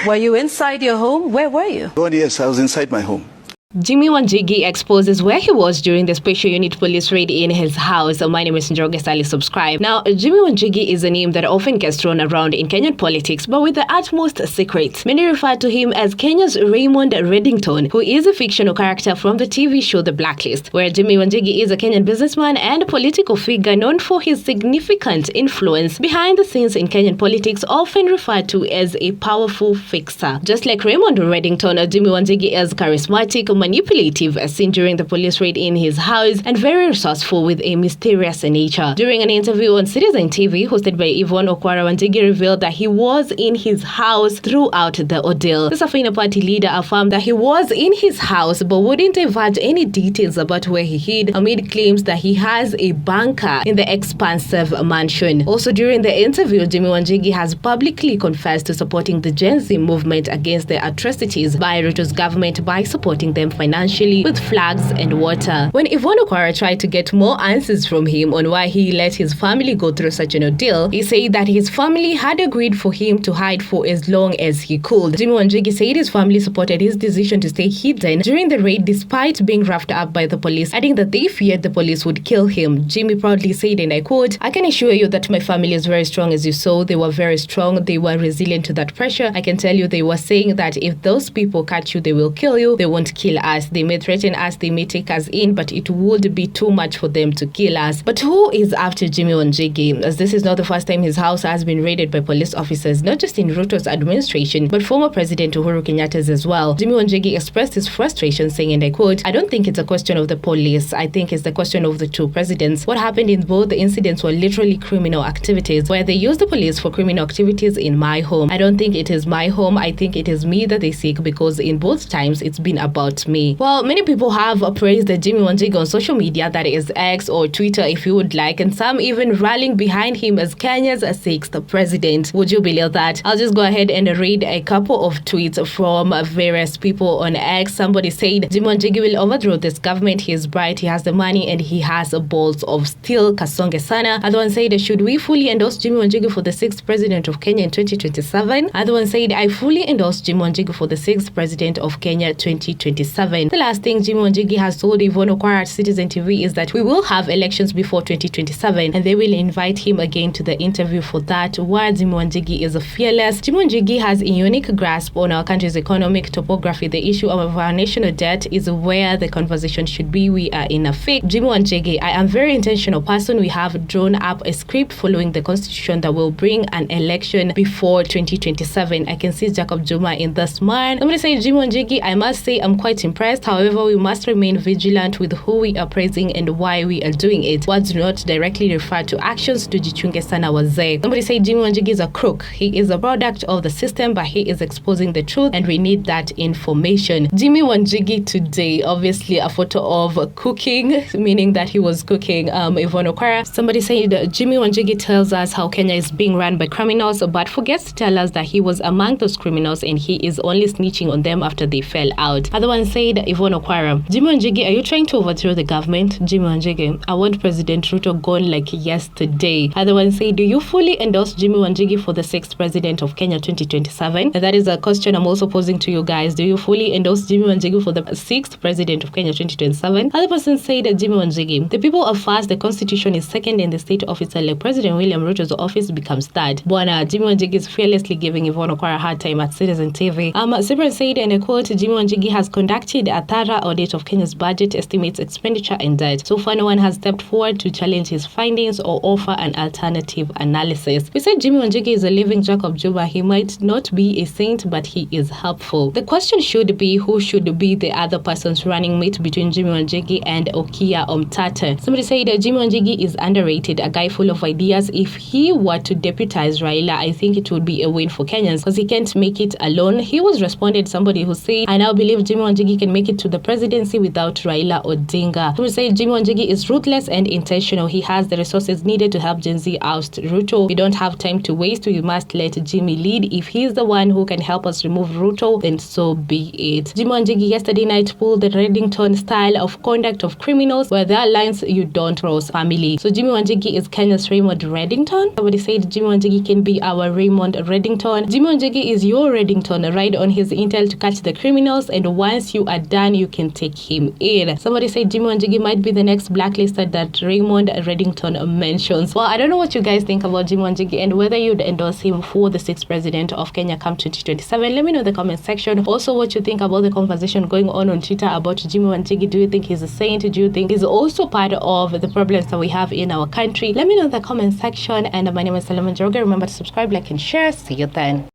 Were you inside your home? Where were you? Oh, yes, I was inside my home. Jimi Wanjigi exposes where he was during the special unit police raid in his house. My name is Njoroge Sally. Subscribe. Now, Jimi Wanjigi is a name that often gets thrown around in Kenyan politics, but with the utmost secret. Many refer to him as Kenya's Raymond Reddington, who is a fictional character from the TV show The Blacklist, where Jimi Wanjigi is a Kenyan businessman and political figure known for his significant influence behind the scenes in Kenyan politics, often referred to as a powerful fixer. Just like Raymond Reddington, Jimi Wanjigi is charismatic, manipulative, as seen during the police raid in his house, and very resourceful with a mysterious nature. During an interview on Netizens TV hosted by Yvonne Okwara, Wanjigi revealed that he was in his house throughout the ordeal. The Safina party leader affirmed that he was in his house but wouldn't divulge any details about where he hid, amid claims that he has a bunker in the expansive mansion. Also during the interview, Jimi Wanjigi has publicly confessed to supporting the Gen Z movement against the atrocities by Ruto's government by supporting them financially with flags and water. When Yvonne Okwara tried to get more answers from him on why he let his family go through such an ordeal, he said that his family had agreed for him to hide for as long as he could. Jimi Wanjigi said his family supported his decision to stay hidden during the raid despite being roughed up by the police, adding that they feared the police would kill him. Jimi proudly said, and I quote, "I can assure you that my family is very strong, as you saw. They were very strong. They were resilient to that pressure. I can tell you they were saying that if those people catch you, they will kill you. They won't kill us. They may threaten us, they may take us in, but it would be too much for them to kill us." But who is after Jimi Wanjigi? As this is not the first time his house has been raided by police officers, not just in Ruto's administration, but former President Uhuru Kenyatta's as well. Jimi Wanjigi expressed his frustration, saying, and I quote, "I don't think it's a question of the police. I think it's the question of the two presidents. What happened in both the incidents were literally criminal activities, where they used the police for criminal activities in my home. I don't think it is my home. I think it is me that they seek, because in both times it's been about me." Well, many people have praised Jimi Wanjigi on social media, that is X or Twitter if you would like, and some even rallying behind him as Kenya's sixth president. Would you believe that? I'll just go ahead and read a couple of tweets from various people on X. Somebody said, "Jimi Wanjigi will overthrow this government. He is bright, he has the money, and he has balls of steel. Kasonge sana." Other one said, "Should we fully endorse Jimi Wanjigi for the sixth president of Kenya in 2027? Other one said, "I fully endorse Jimi Wanjigi for the sixth president of Kenya 2027. The last thing Jimi Wanjigi has told Yvonne Okwara at Netizens TV is that we will have elections before 2027, and they will invite him again to the interview for that. While Jimi Wanjigi is fearless, Jimi Wanjigi has a unique grasp on our country's economic topography. The issue of our national debt is where the conversation should be. We are in a fake. Jimi Wanjigi, I am very intentional person. We have drawn up a script following the constitution that will bring an election before 2027. I can see Jacob Juma in this man." I'm going to say, Jimi Wanjigi, I must say I'm quite impressed. However, we must remain vigilant with who we are praising and why we are doing it. Words do not directly refer to actions. Tujichunge sana wazee. Somebody said Jimi Wanjigi is a crook. He is a product of the system, but he is exposing the truth, and we need that information. Jimi Wanjigi today, obviously a photo of cooking, meaning that he was cooking Yvonne Okwara. Somebody said Jimi Wanjigi tells us how Kenya is being run by criminals, but forgets to tell us that he was among those criminals and he is only snitching on them after they fell out. Other one said, Yvonne Okwara, "Jimi Wanjigi, are you trying to overthrow the government?" Jimi Wanjigi, "I want President Ruto gone like yesterday." Other one said, "Do you fully endorse Jimi Wanjigi for the sixth president of Kenya 2027? And that is a question I'm also posing to you guys. Do you fully endorse Jimi Wanjigi for the sixth president of Kenya 2027? Other person said, Jimi Wanjigi, "The people are first, the constitution is second, and the state officer like President William Ruto's office becomes third." Bwana, Jimi Wanjigi is fearlessly giving Yvonne Okwara a hard time at Netizens TV. Sibran said, and I quote, "Jimi Wanjigi has conducted a thorough audit of Kenya's budget, estimates, expenditure, and debt. So far, no one has stepped forward to challenge his findings or offer an alternative analysis." We said Jimi Wanjigi is a living Jacob Juma. He might not be a saint, but he is helpful. The question should be, who should be the other persons running mate between Jimi Wanjigi and Okia Omtata? Somebody said that Jimi Wanjigi is underrated, a guy full of ideas. If he were to deputize Raila, I think it would be a win for Kenyans, because he can't make it alone. He was responded somebody who said, "I now believe Jimi Wanjigi he can make it to the presidency without Raila Odinga. Some say Jimi Wanjigi is ruthless and intentional. He has the resources needed to help Gen Z oust Ruto. We don't have time to waste. We must let Jimmy lead. If he's the one who can help us remove Ruto, then so be it. Jimi Wanjigi yesterday night pulled the Reddington style of conduct of criminals, where there are lines you don't cross, family. So Jimi Wanjigi is Kenya's Raymond Reddington. Somebody said Jimi Wanjigi can be our Raymond Reddington. Jimi Wanjigi is your Reddington. Ride on his intel to catch the criminals, and once you are done, you can take him in. Somebody said Jimi Wanjigi might be the next blacklisted that Raymond Reddington mentions. Well, I don't know what you guys think about Jimi Wanjigi and whether you'd endorse him for the 6th president of Kenya come 2027. Let me know in the comment section. Also, what you think about the conversation going on Twitter about Jimi Wanjigi. Do you think he's a saint? Do you think he's also part of the problems that we have in our country? Let me know in the comment section. And my name is Salama Joga. Remember to subscribe, like, and share. See you then.